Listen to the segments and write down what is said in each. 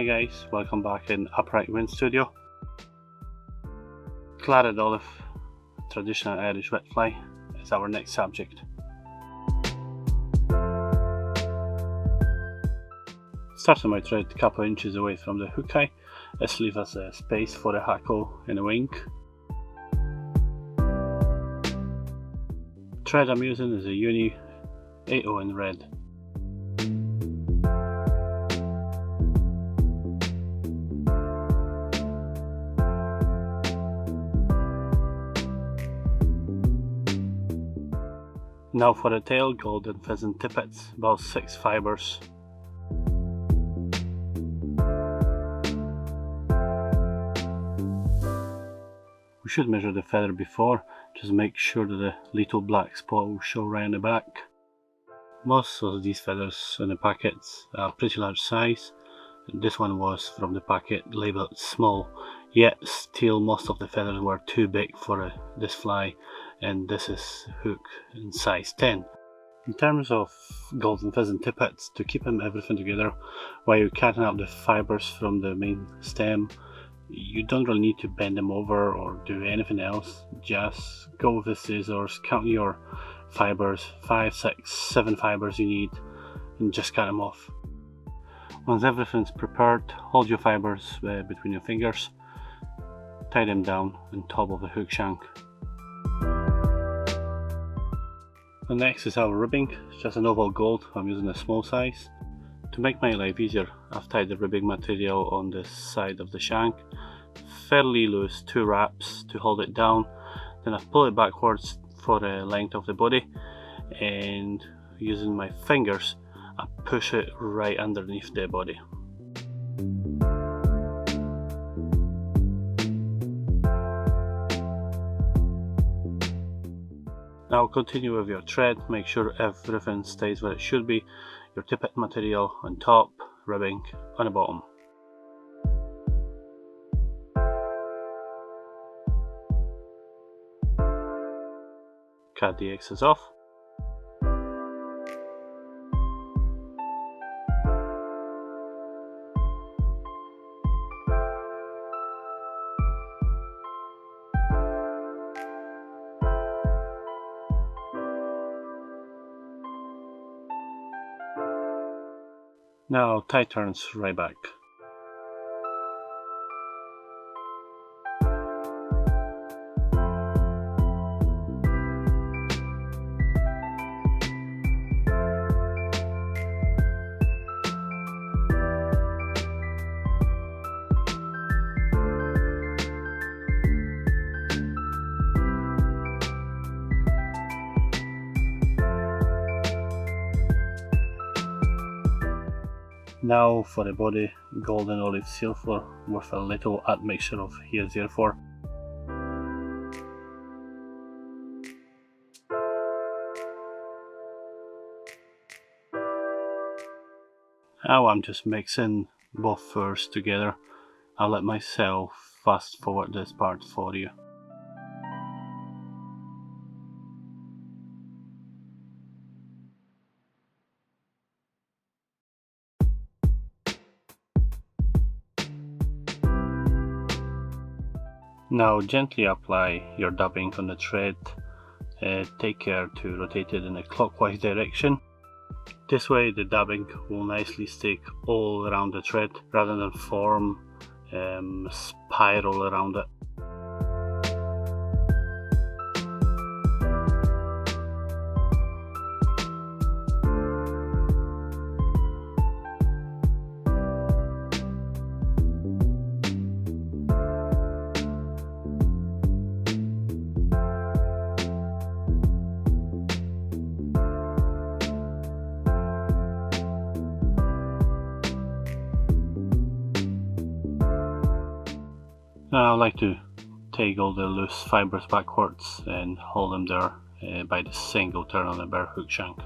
Hi guys, welcome back in Upright Wind Studio. Claret olive, traditional Irish whitfly, is our next subject. Starting my thread a couple of inches away from the hook eye. This leaves us a space for a hackle and a wing. Thread I'm using is a Uni 80 in red. Now for the tail, golden pheasant tippets, about 6 fibres. We should measure the feather before, just make sure that the little black spot will show right in the back. Most of these feathers in the packets are pretty large size. This one was from the packet labelled small, yet still most of the feathers were too big for this fly, and this is hook in size 10. In terms of golden pheasant tippets, to keep everything together while you're cutting out the fibers from the main stem, you don't really need to bend them over or do anything else. Just go with the scissors, count your fibers, 5, 6, 7 fibers you need, and just cut them off. Once everything's prepared, hold your fibers between your fingers, tie them down on top of the hook shank. The next is our ribbing. It's just an oval gold. I'm using a small size. To make my life easier, I've tied the ribbing material on the side of the shank, fairly loose, 2 wraps to hold it down. Then I've pulled it backwards for the length of the body, and using my fingers I push it right underneath the body. Now continue with your thread, make sure everything stays where it should be, your tippet material on top, ribbing on the bottom. Cut the excess off. Now tie turns right back. Now for the body, golden olive silver with a little admixture of Hares 04. Now I'm just mixing both furs together. I'll let myself fast forward this part for you. Now gently apply your dubbing on the thread. Take care to rotate it in a clockwise direction. This way the dubbing will nicely stick all around the thread rather than form a spiral around it. Now I like to take all the loose fibers backwards and hold them there by the single turn on the bare hook shank.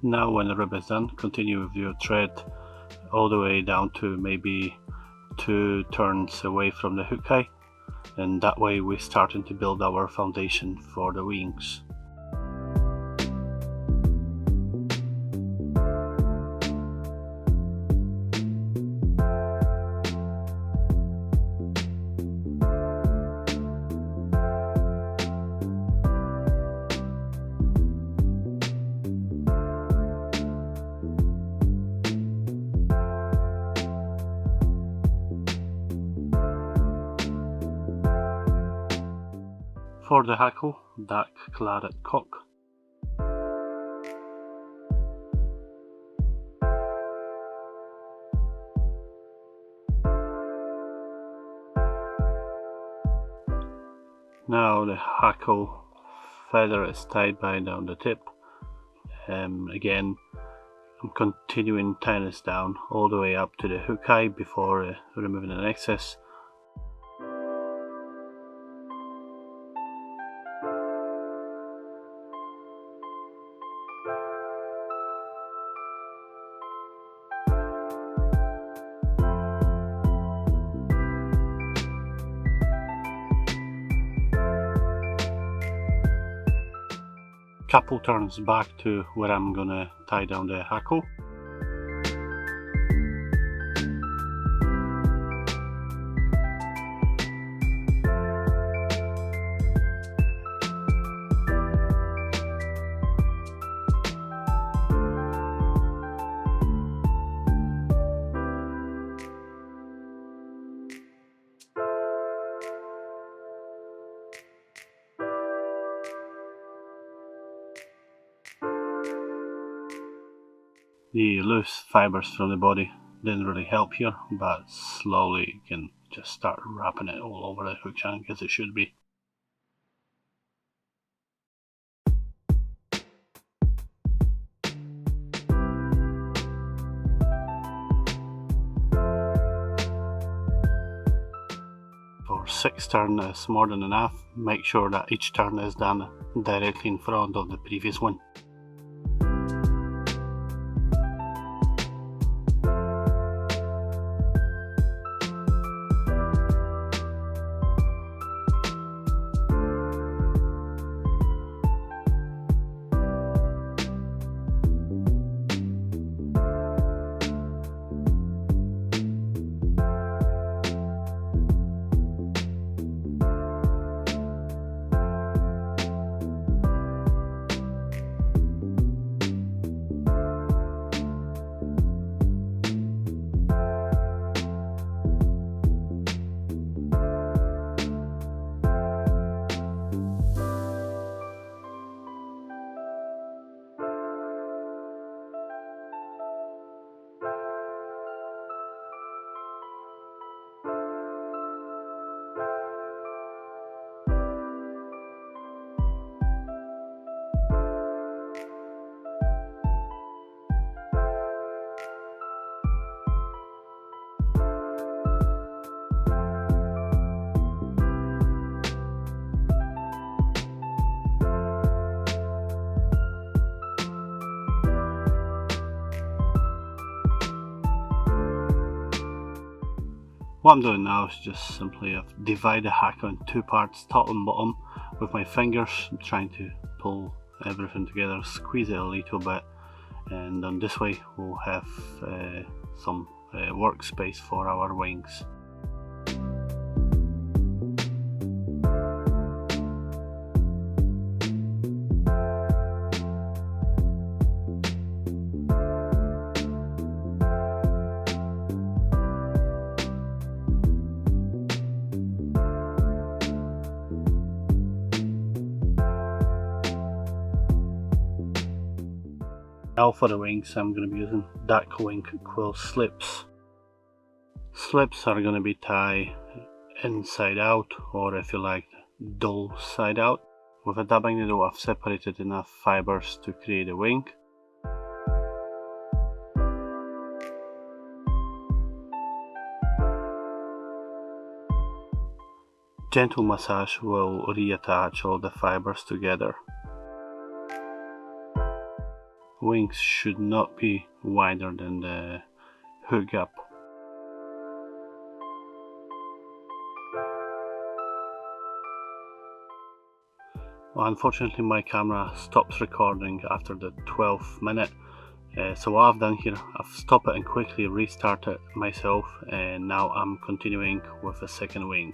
Now when the rib is done, continue with your thread all the way down to maybe 2 turns away from the hook eye, and that way we're starting to build our foundation for the wings. For the Hackle, dark Claret Cock. Now the Hackle feather is tied by down the tip. Again, I'm continuing tying this down all the way up to the hook eye before removing an excess. Couple turns back to where I'm gonna tie down the Hackle. The loose fibers from the body didn't really help here, but slowly you can just start wrapping it all over the hook shank as it should be. For 6 turns is more than enough. Make sure that each turn is done directly in front of the previous one. What I'm doing now is just simply divide the Hackle in 2 parts, top and bottom, with my fingers. I'm trying to pull everything together, squeeze it a little bit, and then this way we'll have some workspace for our wings. Now for the wings, I'm going to be using dark wing quill slips. Slips are going to be tied inside out, or if you like, dull side out. With a dabbing needle I've separated enough fibers to create a wing. Gentle massage will reattach all the fibers together. wings should not be wider than the hook gap. Well, unfortunately my camera stops recording after the 12th minute, so what I've done here, I've stopped it and quickly restarted myself, and now I'm continuing with the second wing.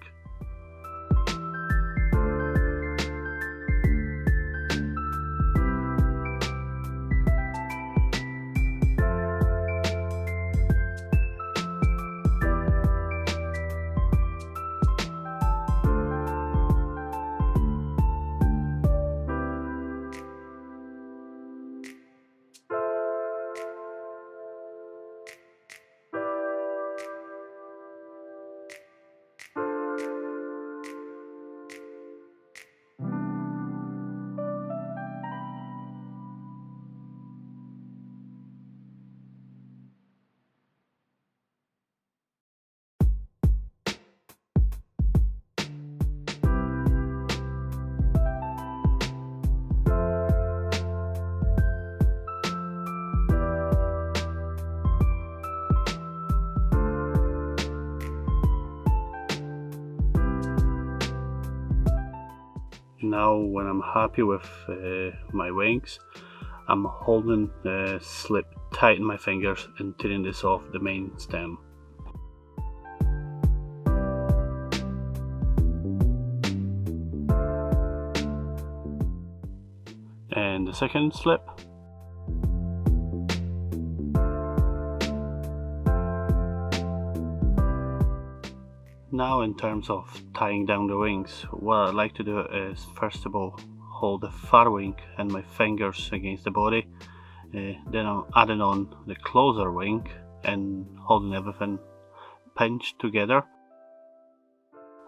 Now when I'm happy with my wings, I'm holding the slip tight in my fingers and tearing this off the main stem. And the second slip. Now in terms of tying down the wings, what I like to do is first of all hold the far wing and my fingers against the body, then I'm adding on the closer wing and holding everything pinched together.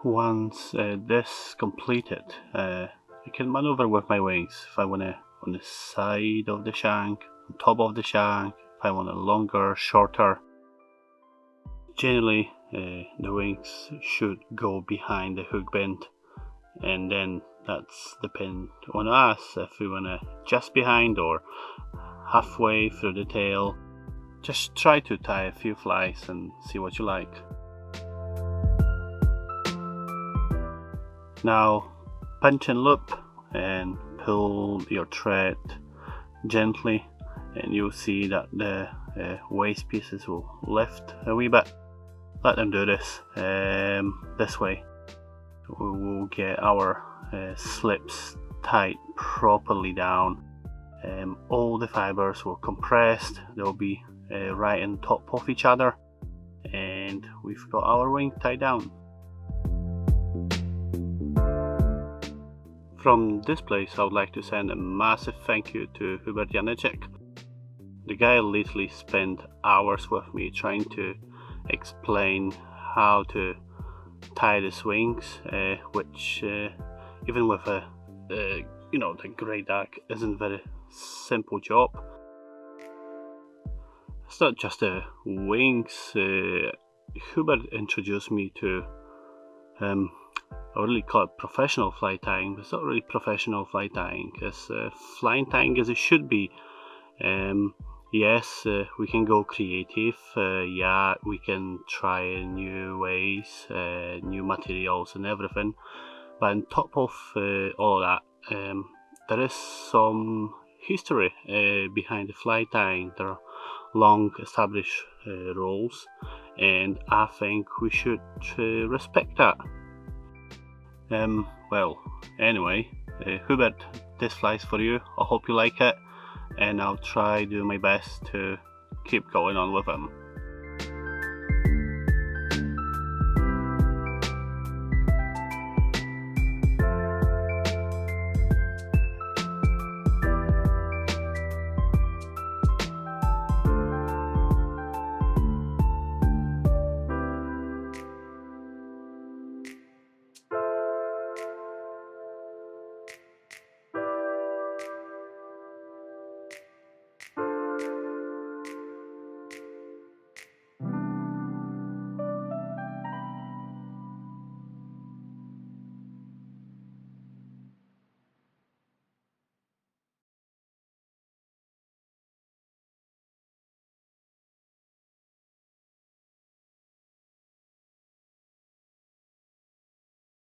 Once this completed, I can maneuver with my wings if I want to on the side of the shank, on top of the shank, if I want a longer, shorter. Generally the wings should go behind the hook bend, and then that's depend on us if we want to just behind or halfway through the tail. Just try to tie a few flies and see what you like. Now pinch and loop and pull your thread gently, and you'll see that the waist pieces will lift a wee bit. Let them do this way. We will get our slips tied properly down. All the fibers will compressed, they'll be right on top of each other, and we've got our wing tied down. From this place I would like to send a massive thank you to Hubert Janicek. The guy literally spent hours with me trying to explain how to tie the wings, which even with the grey duck isn't very simple job. It's not just the wings. Hubert introduced me to I really call it professional fly tying, but it's not really professional fly tying. It's fly tying as it should be. Yes, we can go creative, yeah, we can try new ways, new materials and everything, but on top of all of that, there is some history behind the fly tying. There are long established rules, and I think we should respect that. Well, anyway, Hubert, this flies for you. I hope you like it, and I'll try do my best to keep going on with them.